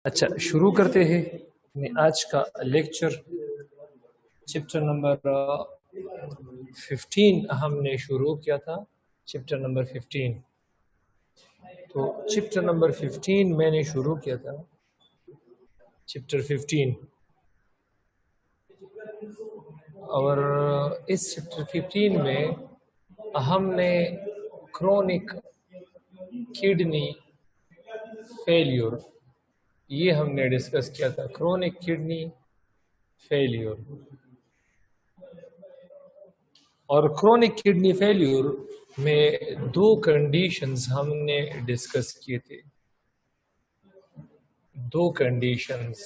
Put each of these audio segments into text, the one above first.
अच्छा, शुरू करते हैं अपने आज का लेक्चर। चैप्टर नंबर 15 हमने शुरू किया था। चैप्टर नंबर 15, तो चैप्टर नंबर 15 मैंने शुरू किया था। चैप्टर 15 और इस चैप्टर 15 में हमने क्रोनिक किडनी फेल्यूर ये हमने डिस्कस किया था। क्रोनिक किडनी फेल्यूर और क्रोनिक किडनी फेल्यूर में दो कंडीशंस हमने डिस्कस किए थे। दो कंडीशंस,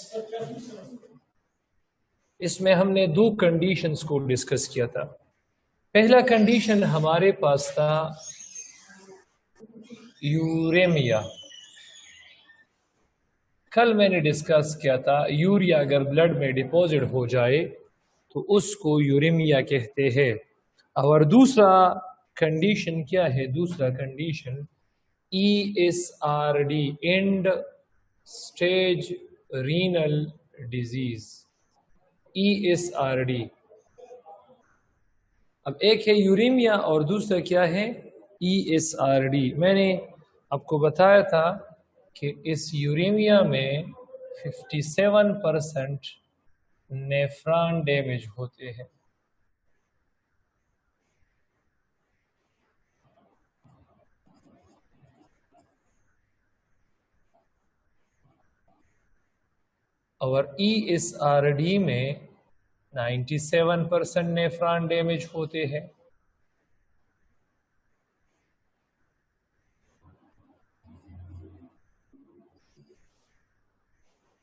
इसमें हमने दो कंडीशंस को डिस्कस किया था। पहला कंडीशन हमारे पास था यूरेमिया। कल मैंने डिस्कस किया था यूरिया अगर ब्लड में डिपॉजिट हो जाए तो उसको यूरेमिया कहते हैं। और दूसरा कंडीशन क्या है? दूसरा condition ESRD, and stage renal disease, ESRD। अब एक है यूरेमिया और दूसरा क्या है? ESRD। मैंने आपको बताया था कि इस यूरेमिया में 57% नेफ्रॉन डैमेज होते हैं। और ESRD में 97% नेफ्रॉन डैमेज होते हैं।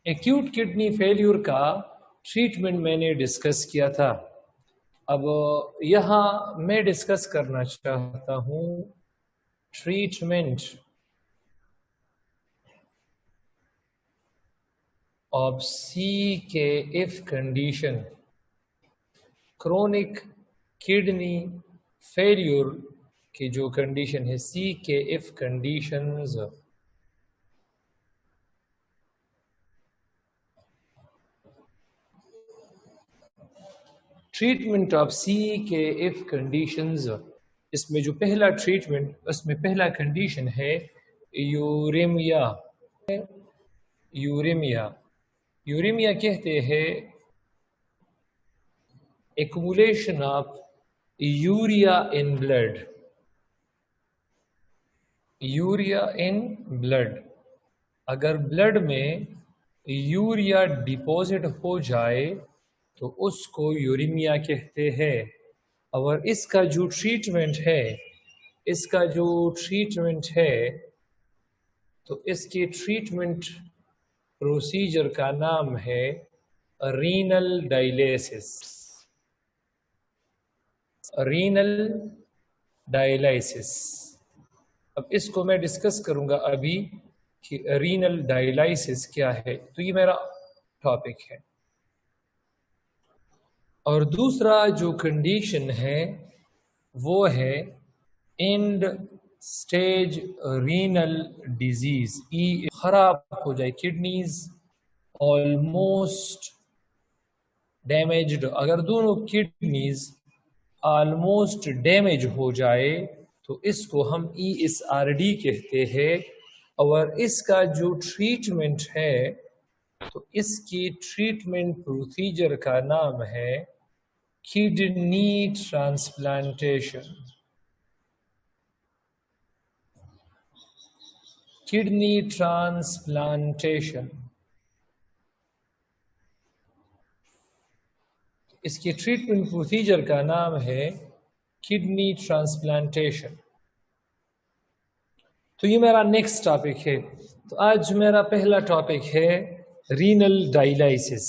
एक्यूट किडनी फेल्यूर का ट्रीटमेंट मैंने डिस्कस किया था। अब यहाँ मैं डिस्कस करना चाहता हूँ treatment of CKF condition, chronic kidney failure की जो कंडीशन है CKF conditions. Treatment of CKF conditions, इसमें जो पहला ट्रीटमेंट, उसमें पहला कंडीशन है यूरेमिया। यूरेमिया यूरेमिया कहते हैं accumulation of urea in blood. Urea in blood, अगर ब्लड में यूरिया डिपॉजिट हो जाए तो उसको यूरेमिया कहते हैं। और इसका जो ट्रीटमेंट है, तो इसके ट्रीटमेंट प्रोसीजर का नाम है रीनल डायलिसिस। रीनल डायलिसिस, अब इसको मैं डिस्कस करूंगा अभी कि रीनल डायलिसिस क्या है। तो ये मेरा टॉपिक है। और दूसरा जो कंडीशन है वो है एंड स्टेज रीनल डिजीज। खराब हो जाए, किडनीज ऑलमोस्ट डैमेज्ड, अगर दोनों किडनीज ऑलमोस्ट डैमेज हो जाए तो इसको हम ESRD कहते हैं। और इसका जो ट्रीटमेंट है, तो इसकी ट्रीटमेंट प्रोसीजर का नाम है किडनी ट्रांसप्लांटेशन। किडनी ट्रांसप्लांटेशन, इसके ट्रीटमेंट प्रोसीजर का नाम है किडनी ट्रांसप्लांटेशन। तो ये मेरा नेक्स्ट टॉपिक है। तो आज मेरा पहला टॉपिक है रीनल डायलिसिस।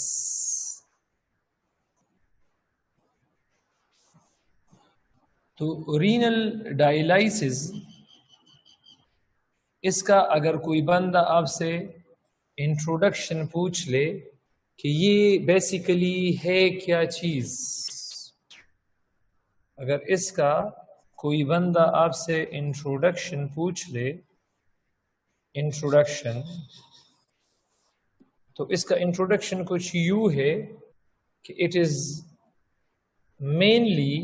तो रीनल डायलिसिस, इसका अगर कोई बंदा आपसे इंट्रोडक्शन पूछ ले कि ये बेसिकली है क्या चीज, अगर इसका कोई बंदा आपसे इंट्रोडक्शन पूछ ले, इंट्रोडक्शन तो इसका इंट्रोडक्शन कुछ यूं है कि it is mainly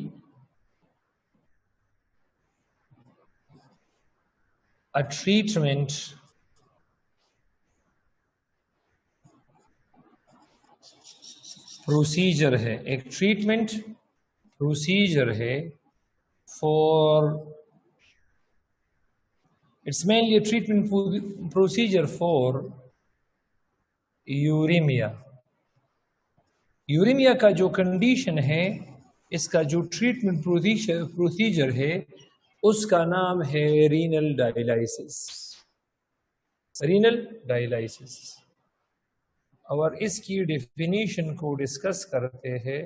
a treatment procedure है, एक ट्रीटमेंट प्रोसीजर है for, it's mainly a treatment procedure for uraemia. Uraemia का जो कंडीशन है, इसका जो ट्रीटमेंट प्रोसीजर है, उसका नाम है रीनल डायलिसिस। Renal dialysis. और इसकी डेफिनेशन को डिस्कस करते हैं।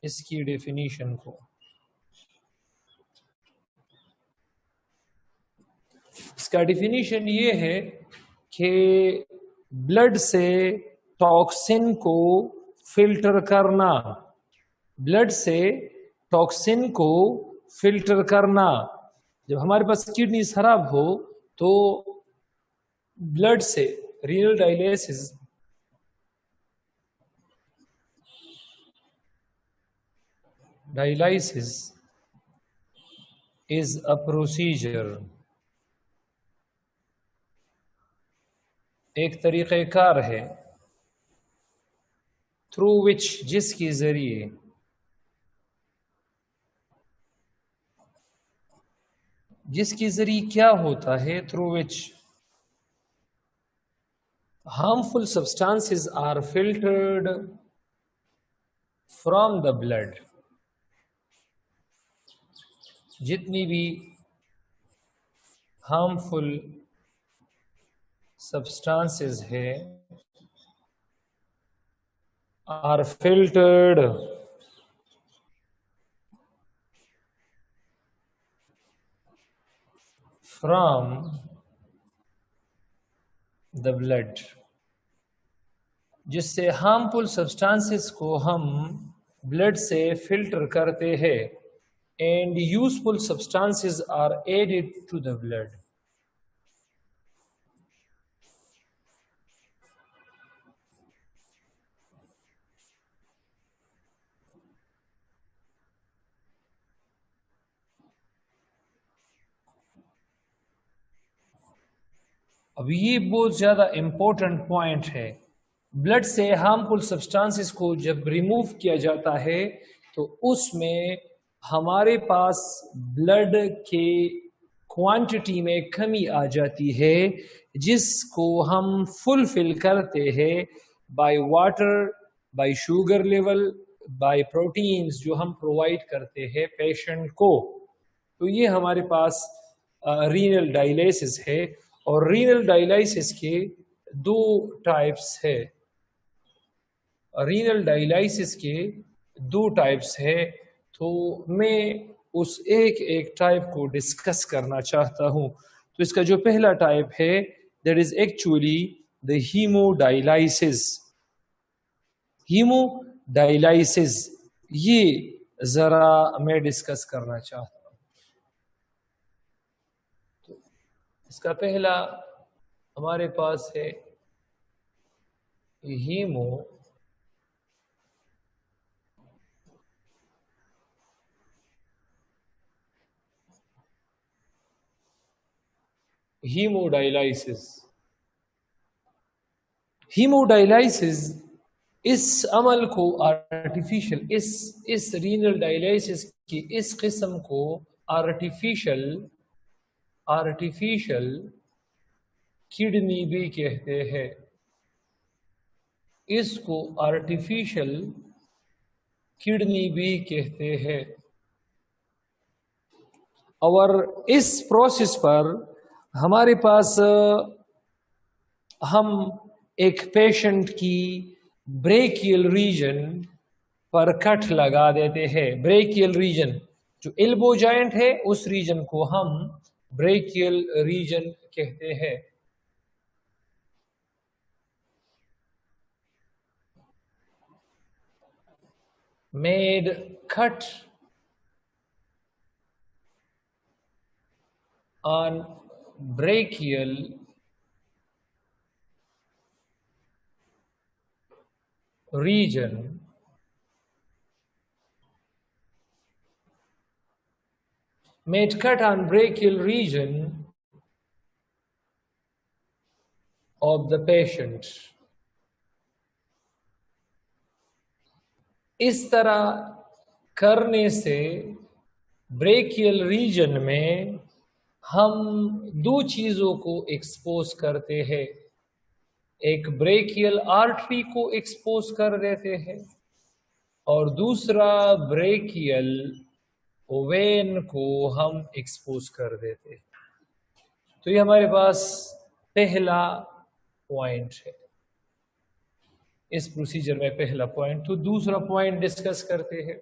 इसकी डेफिनेशन को, इसका डेफिनेशन ये है कि ब्लड से टॉक्सिन को फिल्टर करना, ब्लड से टॉक्सिन को फिल्टर करना। जब हमारे पास किडनी खराब हो तो ब्लड से renal dialysis is a procedure, एक तरीक़ेकार है, थ्रू विच, जिसके जरिए क्या होता है, through which harmful substances are filtered from the blood। जितनी भी harmful substances है are filtered from the blood। जिससे हार्मफुल सब्सटेंसेस को हम ब्लड से फिल्टर करते हैं, and useful substances are added to the blood. अब ये बहुत ज़्यादा इम्पोर्टेंट पॉइंट है। ब्लड से हार्मफुल सब्सटेंसेस को जब रिमूव किया जाता है तो उसमें हमारे पास ब्लड के क्वांटिटी में कमी आ जाती है, जिसको हम फुलफिल करते हैं by water, by sugar level, by proteins जो हम प्रोवाइड करते हैं पेशेंट को। तो ये हमारे पास रीनल डायलिसिस है। और रीनल डायलिसिस के दो टाइप्स है। रीनल डायलिसिस के दो टाइप्स है, तो मैं उस एक टाइप को डिस्कस करना चाहता हूं। तो इसका जो पहला टाइप है, that is actually the haemodialysis. Haemodialysis ये जरा मैं डिस्कस करना चाहता हूं। तो इसका पहला हमारे पास है हीमोडायलिसिस। हीमोडायलिसिस इस अमल को आर्टिफिशियल, इस रीनल डायलिसिस की इस किस्म को आर्टिफिशियल किडनी भी कहते हैं। इसको आर्टिफिशियल किडनी भी कहते हैं। और इस प्रोसेस पर हमारे पास हम एक पेशेंट की ब्रेकियल रीजन पर कट लगा देते हैं। ब्रेकियल रीजन जो एल्बो जॉइंट है, उस रीजन को हम ब्रेकियल रीजन कहते हैं। Made cut on brachial region made cut on brachial region of the patient. इस तरह करने से ब्रेकियल रीजन में हम दो चीजों को एक्सपोज करते हैं, एक ब्रेकियल आर्टरी को एक्सपोज कर देते हैं और दूसरा ब्रेकियल वेन को हम एक्सपोज कर देते हैं। तो ये हमारे पास पहला पॉइंट है इस प्रोसीजर में, पहला पॉइंट। तो दूसरा पॉइंट डिस्कस करते हैं।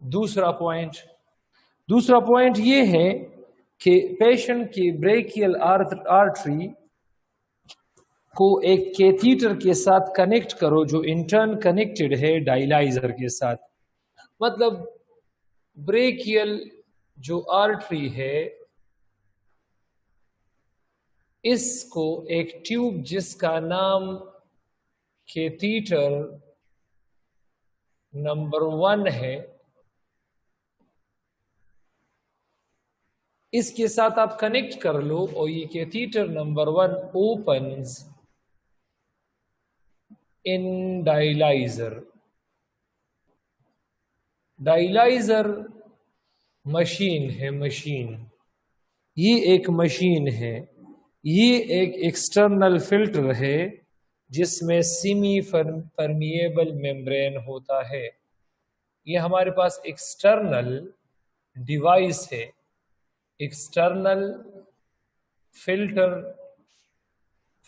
दूसरा पॉइंट ये है कि पेशेंट की ब्रेकियल आर्टरी को एक कैथीटर के साथ कनेक्ट करो जो इंटर्न कनेक्टेड है डायलाइजर के साथ। मतलब ब्रेकियल जो आर्टरी है इसको एक ट्यूब जिसका नाम कैथीटर नंबर 1 है, इसके साथ आप कनेक्ट कर लो और ये कैथीटर नंबर 1 ओपन्स इन डायलाइजर। डायलाइजर मशीन है, ये एक मशीन है, ये एक एक्सटर्नल फिल्टर है जिसमें सेमी परमिएबल मेम्ब्रेन होता है। ये हमारे पास एक्सटर्नल डिवाइस है, एक्सटर्नल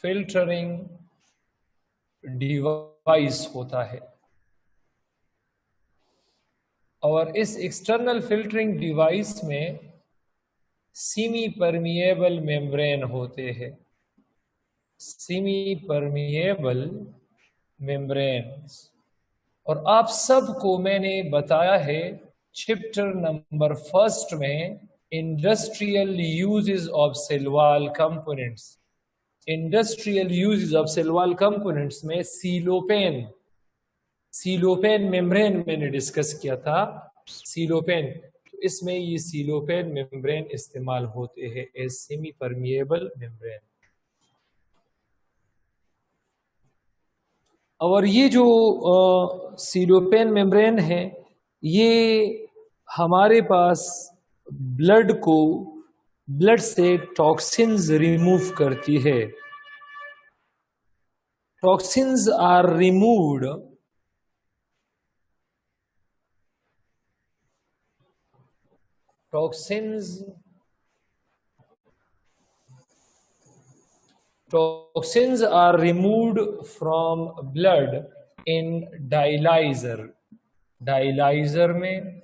फिल्टरिंग डिवाइस होता है और इस एक्सटर्नल फिल्टरिंग डिवाइस में सेमी परमिएबल मेम्ब्रेन होते हैं, सेमी परमिएबल मेम्ब्रेन्स। और आप सबको मैंने बताया है चैप्टर नंबर 1 में industrial uses of cell wall components. Industrial uses of cell wall components में सीलोपेन मेम्ब्रेन मैंने डिस्कस किया था, सीलोपेन। तो इसमें ये सीलोपेन मेम्ब्रेन इस्तेमाल होते हैं एज सेमी परमिएबल मेम्ब्रेन। और ये जो सीलोपेन मेम्ब्रेन है ये हमारे पास ब्लड से टॉक्सिन्स रिमूव करती है। Toxins are removed Toxins are removed from blood in dialyzer। Dialyser में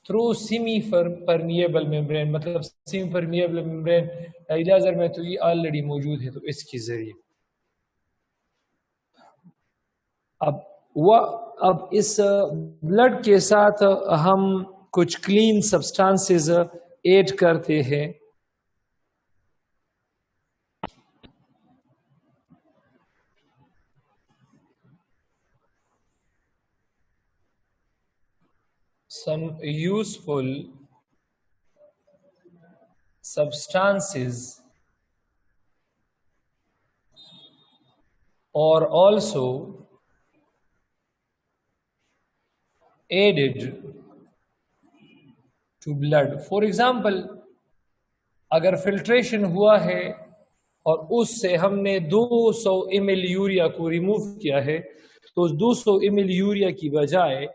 थ्रू सेमी परमिएबल मेम्ब्रेन, मतलब सेमी परमिएबल मेम्ब्रेन डायलाइजर में तो ये ऑलरेडी मौजूद है, तो इसके जरिए अब इस ब्लड के साथ हम कुछ क्लीन सब्सटेंसेस ऐड करते हैं। Some useful substances are also added to blood। For example, अगर फिल्ट्रेशन हुआ है और उससे हमने 200 ml यूरिया को रिमूव किया है, तो 200 ml यूरिया की बजाय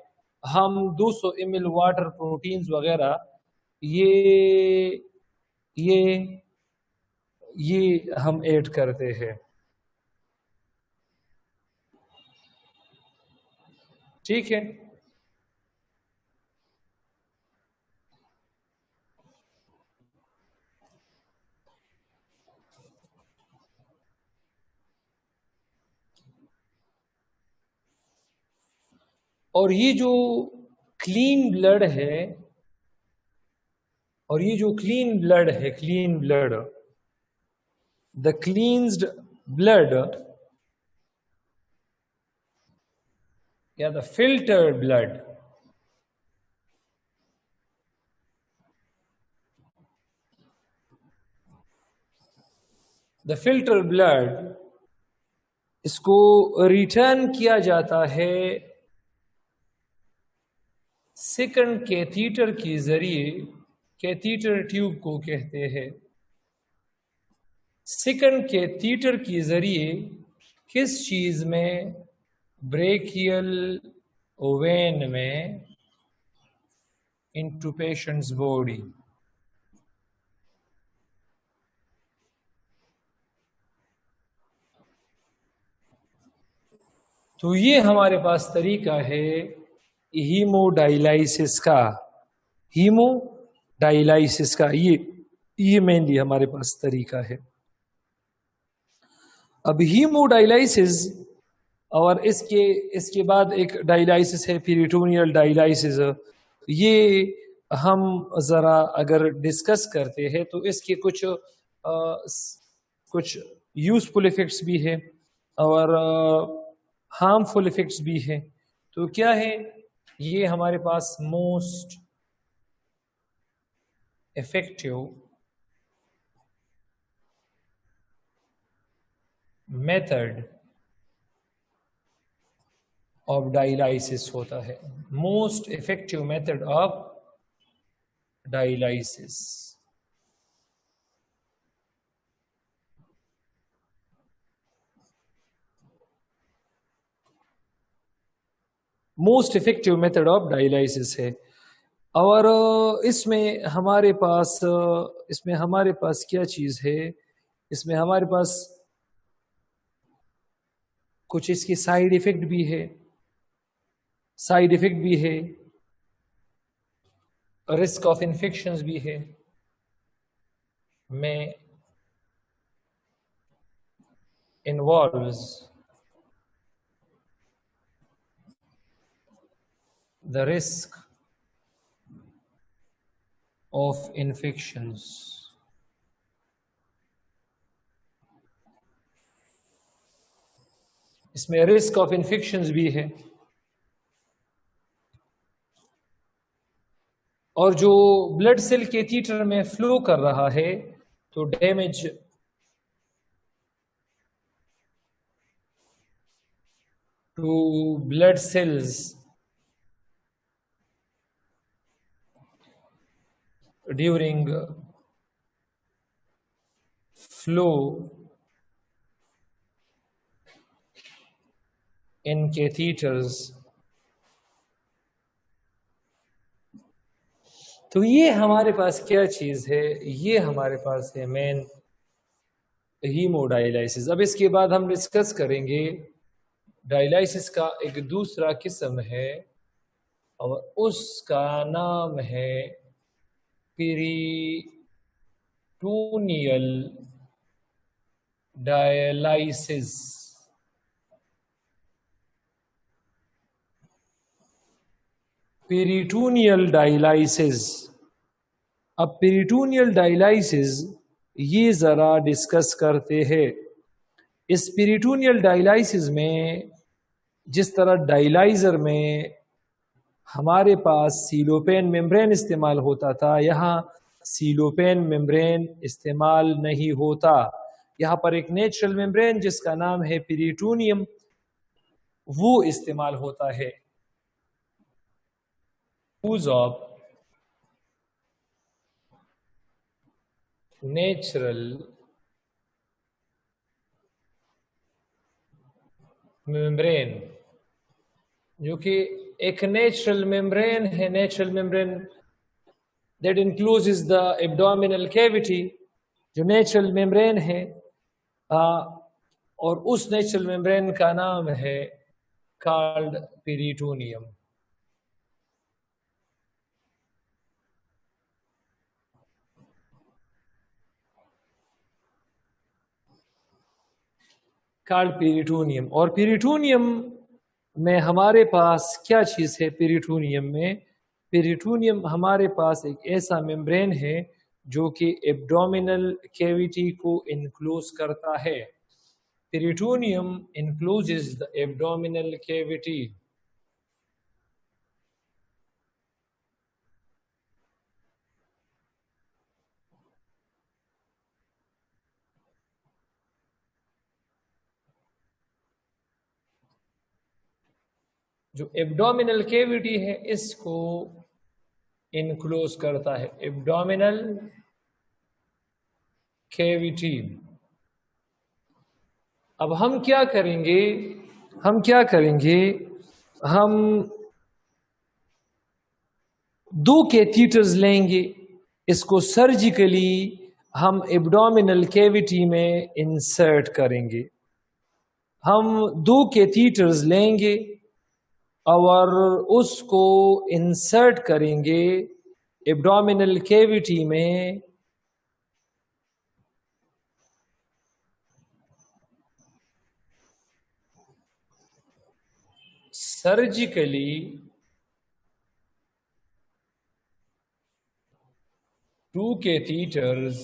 हम 200 ml वाटर, प्रोटीन्स वगैरह ये हम ऐड करते हैं। ठीक है, और ये जो क्लीन ब्लड है, द क्लींस्ड blood या the filtered blood the filter blood, इसको रिटर्न किया जाता है सेकंड कैथीटर के जरिए। कैथीटर ट्यूब को कहते हैं। सेकंड कैथीटर के जरिए किस चीज में? ब्रेकियल वेन में, इनटू पेशेंट्स बॉडी। तो ये हमारे पास तरीका है हीमोडायलाइसिस का। हीमोडायलाइसिस का ये मेनली हमारे पास तरीका है। अब हीमोडायलाइसिस और इसके बाद एक डायलाइसिस है पेरिटोनियल डायलाइसिस। ये हम जरा अगर डिस्कस करते हैं तो इसके कुछ यूजफुल इफेक्ट्स भी है और हार्मफुल इफेक्ट्स भी है। तो क्या है? ये हमारे पास most effective method of dialysis होता है। Most effective method of dialysis. Most effective method of dialysis है। और इसमें हमारे पास क्या चीज है? इसमें हमारे पास कुछ इसकी साइड इफेक्ट भी है, रिस्क ऑफ इन्फेक्शंस भी है, में involves the risk of infections। इसमें रिस्क ऑफ इन्फेक्शंस भी है। और जो ब्लड सेल कैथीटर में फ्लो कर रहा है तो damage to blood cells during flow in catheters। तो ये हमारे पास क्या चीज है? ये हमारे पास है मेन हीमोडायलाइसिस। अब इसके बाद हम डिस्कस करेंगे डायलाइसिस का एक दूसरा किस्म है और उसका नाम है पेरिटोनियल डायलाइसिस। Peritoneal dialysis. अब पेरिटोनियल डायलाइसिस ये जरा डिस्कस करते हैं। इस पेरिटोनियल डायलाइसिस में जिस तरह डायलाइजर में हमारे पास सीलोपेन मेम्ब्रेन इस्तेमाल होता था, यहाँ सीलोपेन मेम्ब्रेन इस्तेमाल नहीं होता। यहाँ पर एक नेचुरल मेम्ब्रेन जिसका नाम है पेरिटोनियम, वो इस्तेमाल होता है। यूज ऑफ नेचुरल मेम्ब्रेन, जो कि एक नेचुरल मेम्ब्रेन है। Natural membrane that encloses the abdominal cavity, जो नेचुरल मेम्ब्रेन है। और उस नेचुरल मेम्ब्रेन का नाम है कॉल्ड पेरिटोनियम। Called peritoneum. और पेरिटोनियम में हमारे पास क्या चीज है? पेरिटोनियम हमारे पास एक ऐसा मेम्ब्रेन है जो कि एब्डोमिनल कैविटी को इनक्लोज करता है। Peritoneum encloses the abdominal cavity. जो एब्डोमिनल कैविटी है इसको इनक्लोज करता है, एब्डोमिनल कैविटी। अब हम क्या करेंगे, हम दो कैथीटर्स लेंगे, इसको सर्जिकली हम एब्डोमिनल कैविटी में इंसर्ट करेंगे। हम दो कैथीटर्स लेंगे और उसको इंसर्ट करेंगे एब्डोमिनल कैविटी में। Surgically two catheters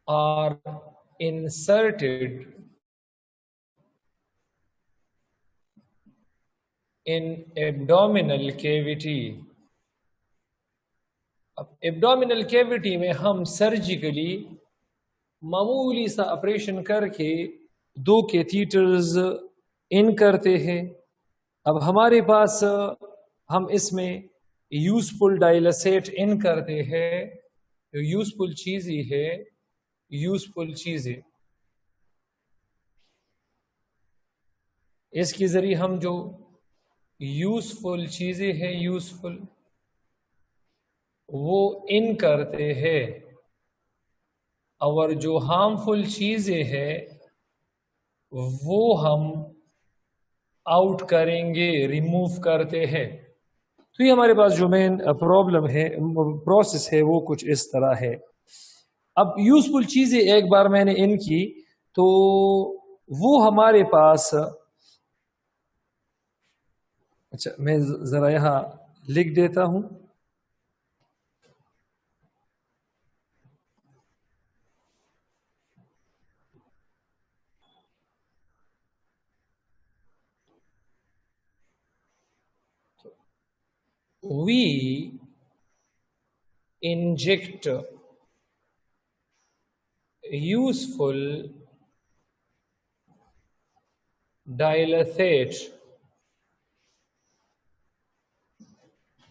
are inserted in abdominal cavity. अब एब्डोमिनल कैविटी में हम सर्जिकली मामूली सा ऑपरेशन करके दो कैथीटर्स इन करते हैं। अब हमारे पास हम इसमें यूजफुल डायलसेट इन करते हैं। जो यूजफुल चीज़ें है, यूजफुल चीज़ें, इसके ज़रिए हम जो यूजफुल चीज़ें हैं, यूजफुल, वो इन करते हैं और जो हार्मफुल चीज़ें हैं वो हम आउट करेंगे, रिमूव करते हैं। तो ये हमारे पास जो मेन प्रॉब्लम है, प्रोसेस है, वो कुछ इस तरह है। अब यूजफुल चीज़ें एक बार मैंने इन की तो वो हमारे पास, अच्छा मैं ज़रा यहाँ लिख देता हूँ। We inject useful dilethate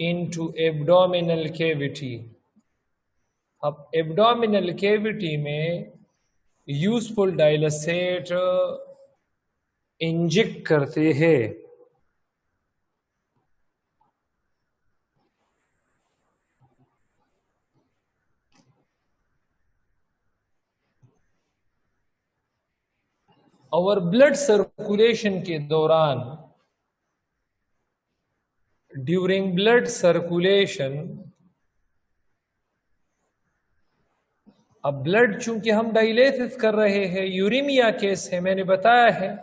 into abdominal cavity। अब एब्डोमिनल कैविटी में यूजफुल डायलसेट इंजेक्ट करते हैं। और ब्लड सर्कुलेशन के दौरान, ड्यूरिंग ब्लड सर्कुलेशन, अब ब्लड चूंकि हम डायलेसिस कर रहे हैं, यूरेमिया केस है, मैंने बताया है,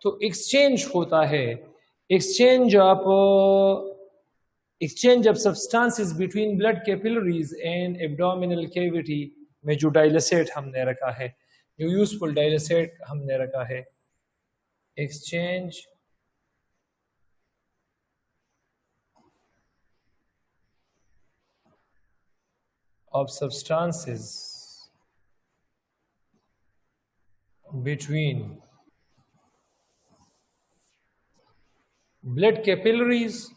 तो एक्सचेंज होता है, exchange of substances between blood capillaries and abdominal cavity में जो डायलसेट हमने रखा है, जो यूजफुल डायलसेट हमने रखा है, exchange of substances between blood capillaries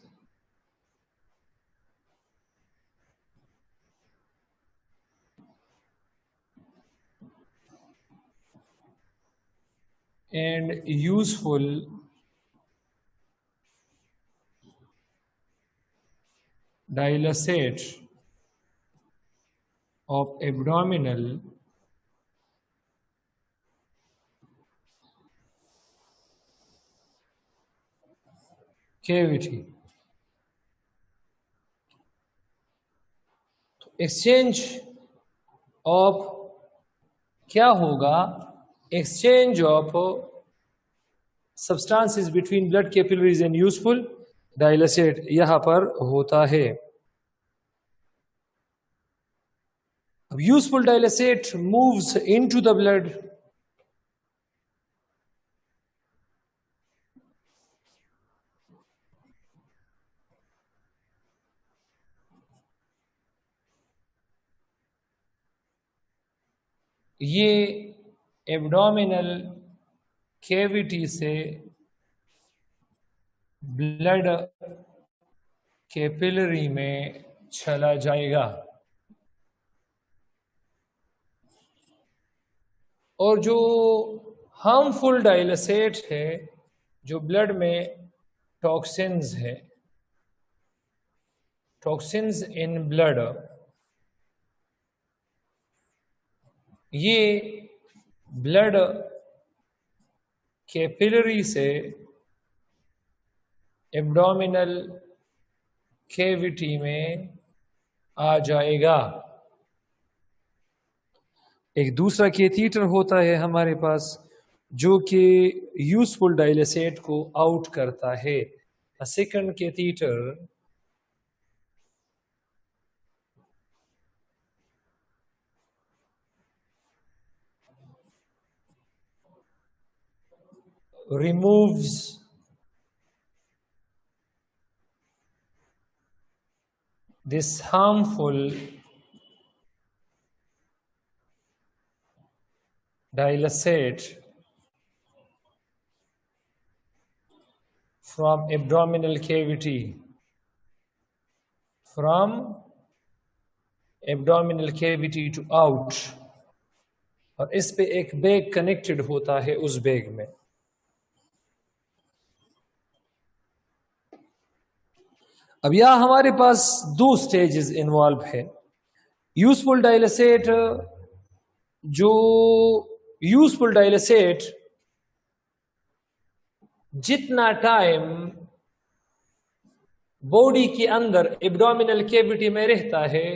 and useful dilacate of abdominal cavity। तो एक्सचेंज ऑफ क्या होगा, exchange of substances between blood capillaries and useful dialysate यहां पर होता है। अब useful dialysate moves into the blood, ये एब्डोमिनल कैविटी से ब्लड कैपिलरी में चला जाएगा और जो हार्मफुल डायलिसेट है, जो ब्लड में टॉक्सिन्स है, टॉक्सिन्स इन ब्लड, ये ब्लड कैपिलरी से एब्डोमिनल कैविटी में आ जाएगा। एक दूसरा कैथीटर होता है हमारे पास जो कि यूजफुल डायलिसेट को आउट करता है। A second catheter removes this harmful dialysate from abdominal cavity, from abdominal cavity to out, और इस पे एक बैग कनेक्टेड होता है उस बैग में। अब यह हमारे पास दो स्टेजेस इन्वॉल्व है। यूजफुल डायलिसेट, जो यूजफुल डायलिसेट जितना टाइम बॉडी के अंदर एब्डोमिनल कैविटी में रहता है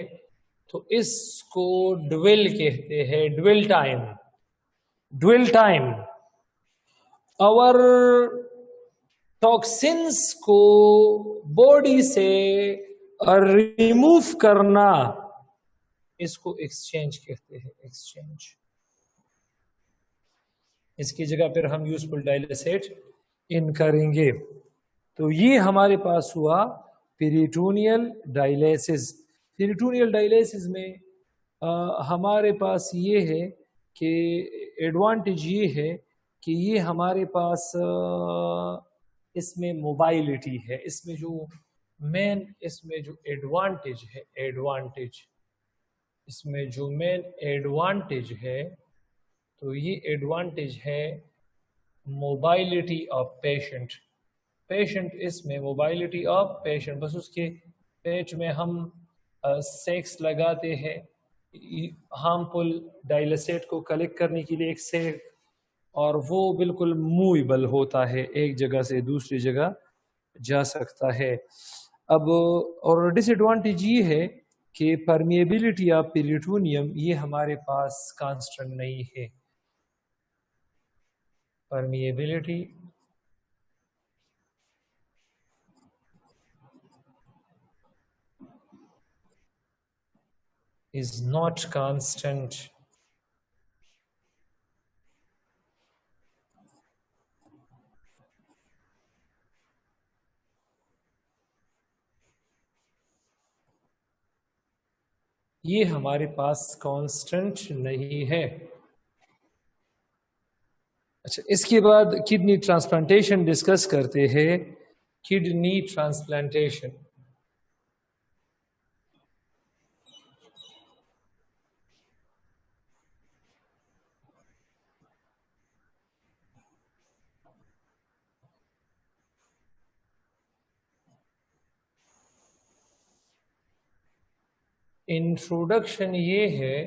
तो इसको ड्वेल कहते हैं, ड्वेल टाइम। ड्वेल टाइम और टॉक्सिन्स को बॉडी से रिमूव करना, इसको एक्सचेंज कहते हैं, एक्सचेंज। इसकी जगह पर हम यूजफुल डायलिसेट इन करेंगे। तो ये हमारे पास हुआ पेरिटोनियल डायलिसिस। पेरिटोनियल डायलिसिस में हमारे पास ये है कि एडवांटेज ये है कि ये हमारे पास इसमें मोबाइलिटी है। इसमें जो मेन, इसमें जो एडवांटेज है, एडवांटेज, इसमें जो मेन एडवांटेज है तो ये एडवांटेज है मोबाइलिटी ऑफ पेशेंट। पेशेंट इसमें मोबाइलिटी ऑफ पेशेंट, बस उसके पेट में हम सेक्स लगाते हैं हार्मफुल डायलिसेट को कलेक्ट करने के लिए एक सेक, और वो बिल्कुल मूवेबल होता है, एक जगह से दूसरी जगह जा सकता है। अब और डिसएडवांटेज ये है कि परमिएबिलिटी ऑफ पेरिटोनियम ये हमारे पास कांस्टेंट नहीं है। Permeability is not constant. ये हमारे पास कांस्टेंट नहीं है। अच्छा, इसके बाद किडनी ट्रांसप्लांटेशन डिस्कस करते हैं। किडनी ट्रांसप्लांटेशन, इंट्रोडक्शन ये है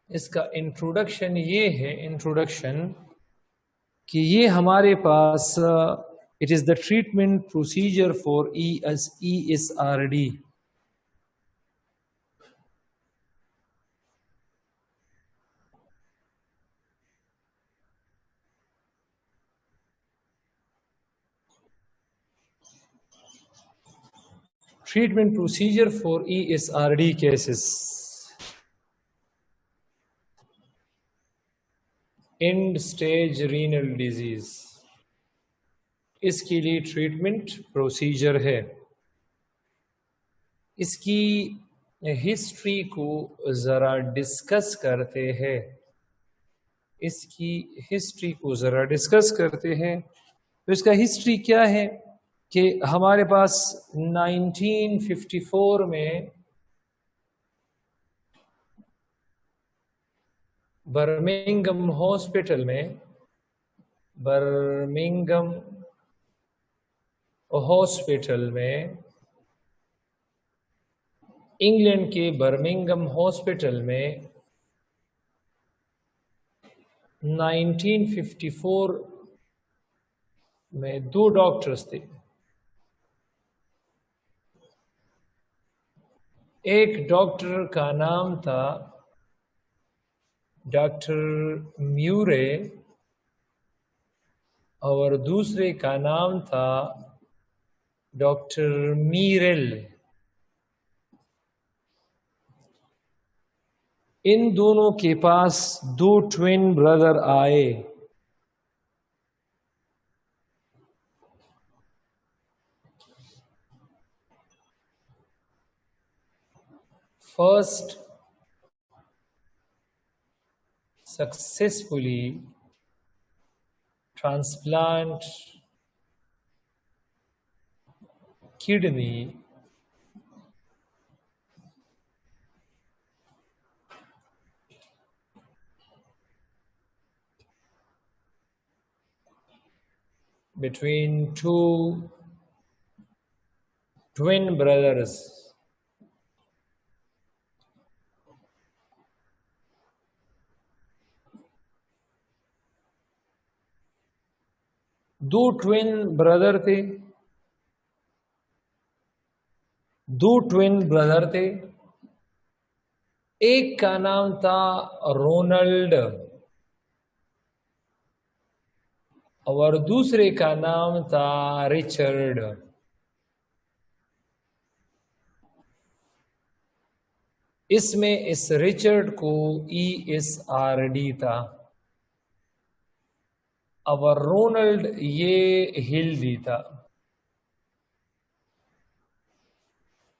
इसका इंट्रोडक्शन ये है, इंट्रोडक्शन कि ये हमारे पास it is the treatment procedure for ESRD। Treatment procedure for ESRD cases. End stage renal disease. इसके लिए ट्रीटमेंट प्रोसीजर है. इसकी हिस्ट्री को ज़रा डिस्कस करते हैं. इसकी हिस्ट्री को ज़रा डिस्कस करते हैं. तो इसका हिस्ट्री क्या है कि हमारे पास 1954 में बर्मिंघम हॉस्पिटल में इंग्लैंड के बर्मिंघम हॉस्पिटल में 1954 में 2 डॉक्टर्स थे. एक डॉक्टर का नाम था डॉक्टर म्यूरे और दूसरे का नाम था डॉक्टर मीरेल. इन दोनों के पास 2 ट्विन ब्रदर आए. First successfully transplant kidney between 2 twin brothers. दो ट्विन ब्रदर थे. एक का नाम था रोनाल्ड और दूसरे का नाम था रिचर्ड. इसमें इस रिचर्ड को ESRD था और रोनाल्ड ये हिल्दी था.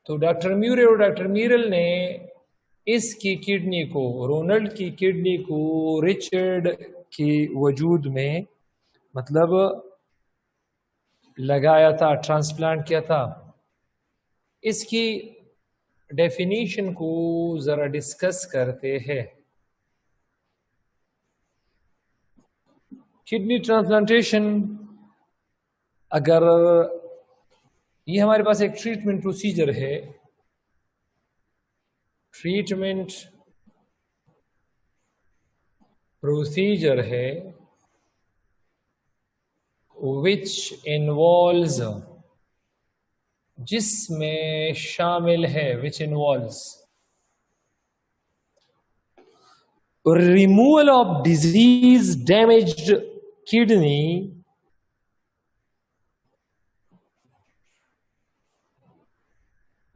तो डॉक्टर म्यूरे और डॉक्टर मीरल ने इसकी किडनी को, रोनाल्ड की किडनी को रिचर्ड के वजूद में मतलब लगाया था, ट्रांसप्लांट किया था. इसकी डेफिनेशन को ज़रा डिस्कस करते हैं. किडनी ट्रांसप्लांटेशन, अगर ये हमारे पास एक ट्रीटमेंट प्रोसीजर है. ट्रीटमेंट प्रोसीजर है which involves, जिसमें शामिल है, which involves removal of disease damaged kidney,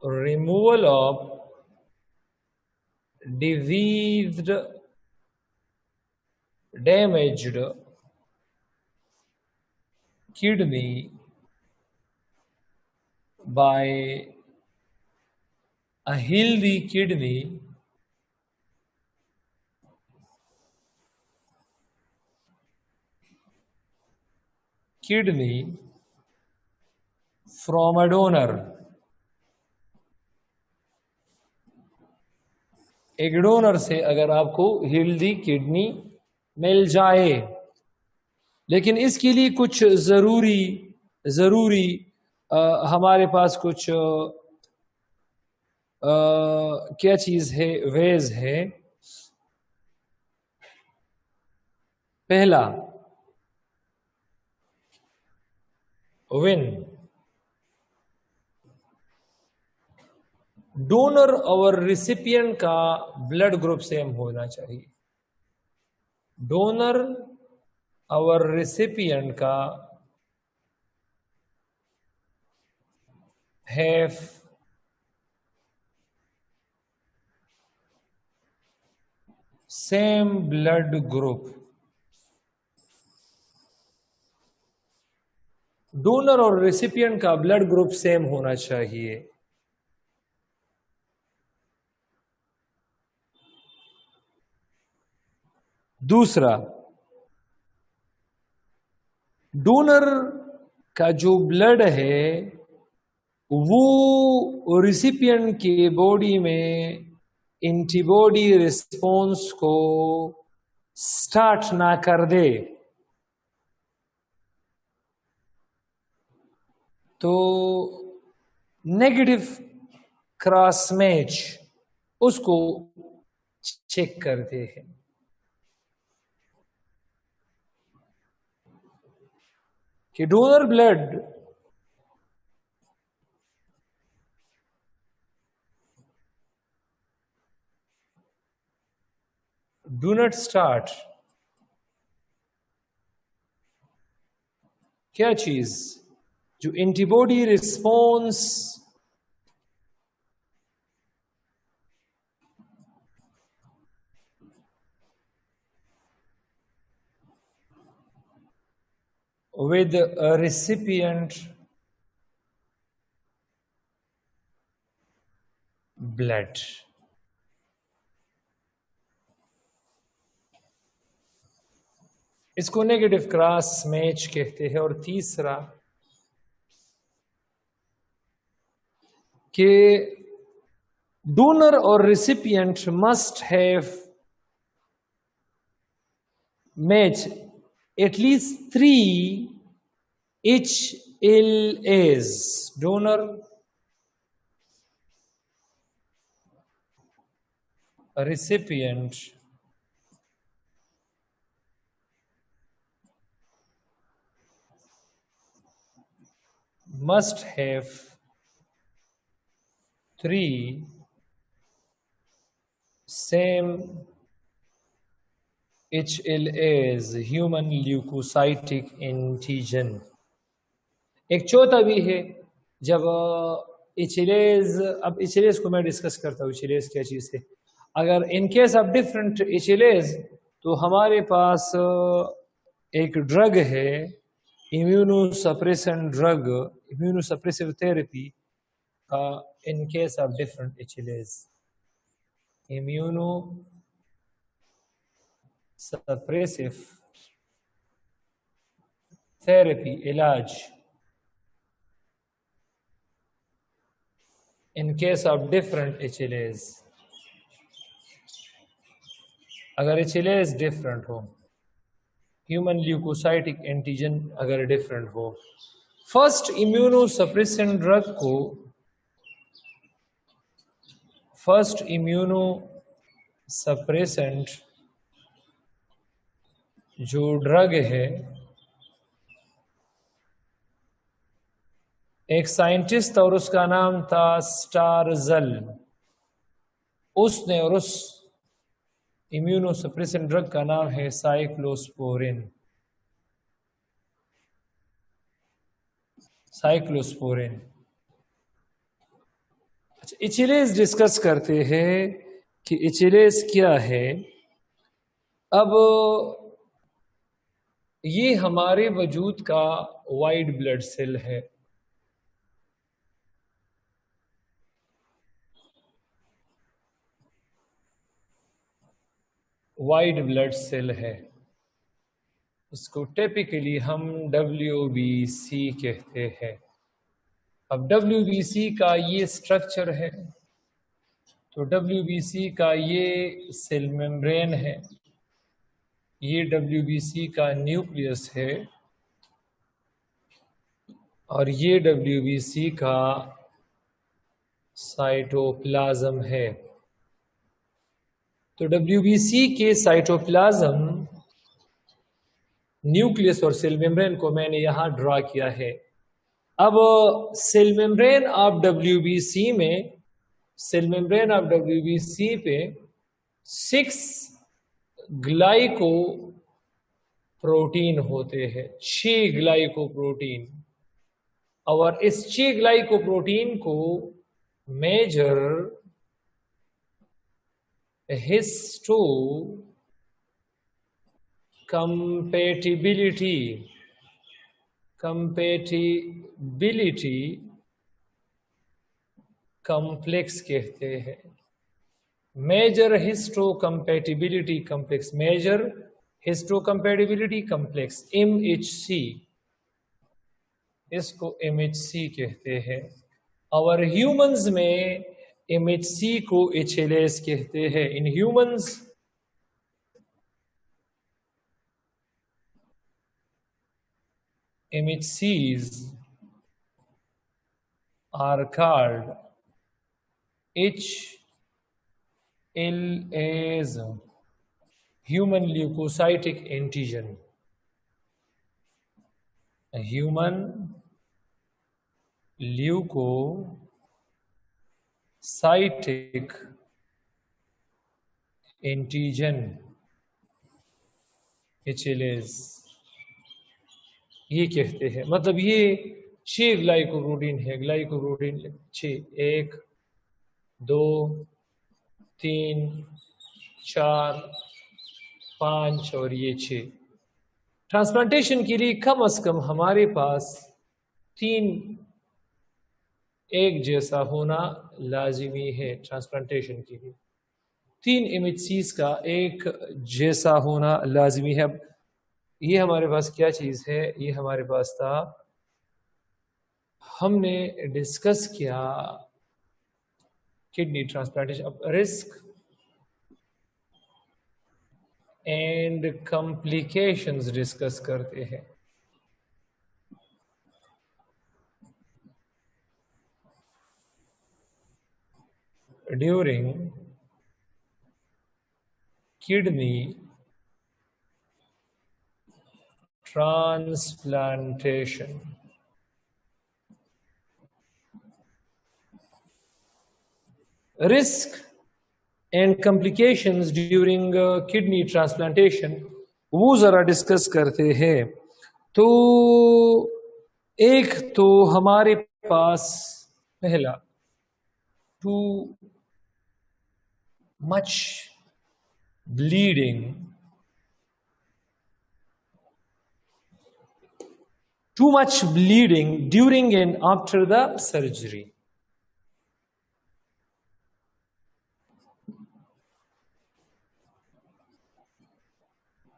removal of diseased damaged kidney by a healthy kidney from a donor. एक डोनर से अगर आपको हेल्दी किडनी मिल जाए, लेकिन इसके लिए कुछ ज़रूरी हमारे पास कुछ क्या चीज़ है, वेज है. पहला, when डोनर और रिसिपिएंट का ब्लड ग्रुप सेम होना चाहिए. डोनर और रिसिपिएंट का have same blood group. Donor और रेसिपिएंट का ब्लड ग्रुप सेम होना चाहिए। दूसरा, डोनर का जो ब्लड है वो रिसिपिएंट के बॉडी में एंटीबॉडी रिस्पॉन्स को स्टार्ट ना कर दे, तो नेगेटिव क्रॉस मैच उसको चेक करते हैं। कि donor blood do not start क्या चीज, जो antibody response with a recipient blood। इसको नेगेटिव क्रॉस मैच कहते हैं। और तीसरा कि डोनर और recipient must have match at least 3 HLAs। Donor, recipient must have 3 same HLAs, human leukocytic antigen. एक चौथा भी है, जब HLAs, अब HLAs को मैं डिस्कस करता हूँ, HLAs क्या चीज़ है। अगर इन केस ऑफ डिफरेंट HLAs, तो हमारे पास एक ड्रग है, इम्यूनोसप्रेशन ड्रग, इम्यूनोसप्रेसिव थेरेपी का in case of different HLAs। Immunosuppressive therapy, इलाज in case of different HLAs। अगर HLAs डिफरेंट हो, ह्यूमन ल्यूकोसाइटिक एंटीजन अगर डिफरेंट हो, फर्स्ट इम्यूनोसप्रेसेंट ड्रग को, फर्स्ट इम्यूनोसप्रेसेंट जो ड्रग है, एक साइंटिस्ट और उसका नाम था स्टारजल, उसने, और उस इम्यूनोसप्रेसेंट ड्रग का नाम है साइक्लोस्पोरिन। साइक्लोस्पोरिन। अच्छा, HLAs डिस्कस करते हैं कि HLAs क्या है। अब ये हमारे वजूद का वाइट ब्लड सेल है। वाइट ब्लड सेल है, इसको टिपिकली हम WBC कहते हैं। अब WBC का ये स्ट्रक्चर है, तो WBC का ये सेल मेम्ब्रेन है, ये WBC का न्यूक्लियस है, और ये WBC का साइटोप्लाज्म है। तो WBC के साइटोप्लाज्म, न्यूक्लियस और सेल मेम्ब्रेन को मैंने यहां ड्रा किया है। अब सेल मेम्ब्रेन ऑफ WBC में, सेल मेम्ब्रेन ऑफ WBC पे 6 ग्लाइको प्रोटीन होते हैं, 6 ग्लाइको प्रोटीन। और इस 6 ग्लाइको प्रोटीन को मेजर हिस्टोकम्पैटिबिलिटी कॉम्प्लेक्स कहते हैं। Major histocompatibility complex, major histocompatibility complex MHC, इसको MHC कहते हैं। और ह्यूमंस में MHC को HLS कहते हैं। In humans MHCs are called HLAs, human leukocytic antigen, human leukocytic antigen HLAs ये कहते हैं। मतलब ये 6 ग्लाइकोप्रोटीन है। ग्लाइकोप्रोटीन 6, 1 2 3 4 5 और ये 6। ट्रांसप्लांटेशन के लिए कम से कम हमारे पास 3 एक जैसा होना लाजिमी है। ट्रांसप्लांटेशन के लिए 3 MHCs का एक जैसा होना लाजिमी है। अब ये हमारे पास क्या चीज़ है? ये हमारे पास था, हमने डिस्कस किया किडनी ट्रांसप्लांटेशन। अब रिस्क एंड कॉम्प्लिकेशंस डिस्कस करते हैं। During kidney transplantation, risk and complications during kidney transplantation वो ज़रा डिस्कस करते हैं। तो एक तो हमारे पास पहला, too much bleeding, too much bleeding during and after the surgery.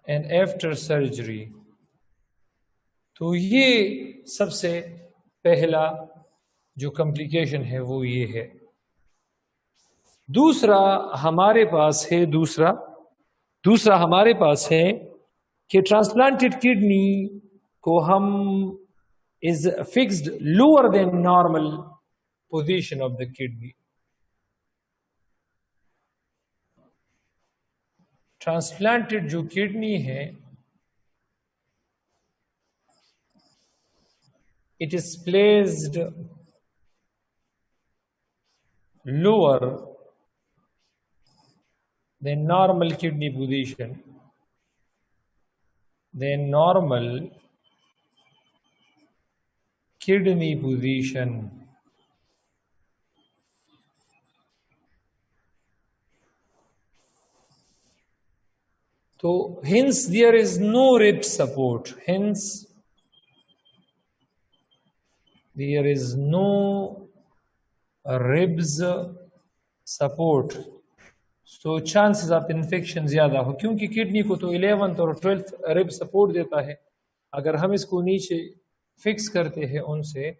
And after surgery. तो ये सबसे पहला जो कॉम्प्लिकेशन है वो ये है। दूसरा हमारे पास है कि ट्रांसप्लांटेड किडनी को हम is fixed lower than normal position of the kidney. Transplanted जो किडनी है, it is placed lower than normal kidney position, than normal kidney position. So hence there is no rib support. Hence there is no ribs support. So chances of infection ज़्यादा हो, क्योंकि kidney को तो 11th और 12th rib support देता है। अगर हम इसको नीचे फिक्स करते हैं उनसे,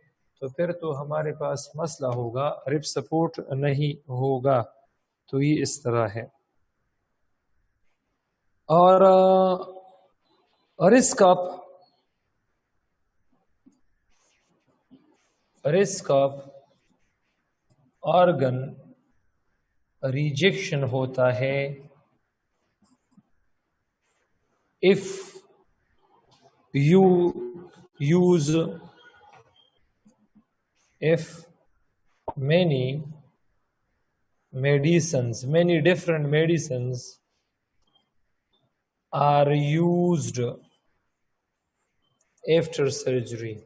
तो फिर तो हमारे पास मसला होगा, रिब सपोर्ट नहीं होगा। तो ये इस तरह है। और रिस्क ऑफ ऑर्गन रिजेक्शन होता है if you use many different medicines are used after surgery.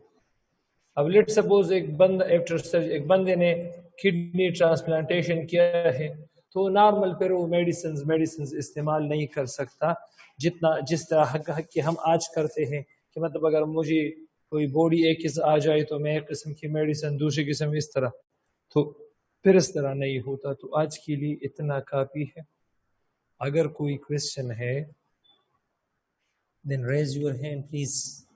अब लेट सपोज एक बंदे ने किडनी ट्रांसप्लांटेशन किया है तो नॉर्मल फिर वो मेडिसिन इस्तेमाल नहीं कर सकता जिस तरह कि हम आज करते हैं कि मतलब अगर मुझे कोई बॉडी एक आ जाए तो मैं एक किस्म की मेडिसिन, दूसरी किस्म इस तरह, तो फिर इस तरह नहीं होता। तो आज के लिए इतना काफ़ी है। अगर कोई क्वेश्चन है, then raise your hand please.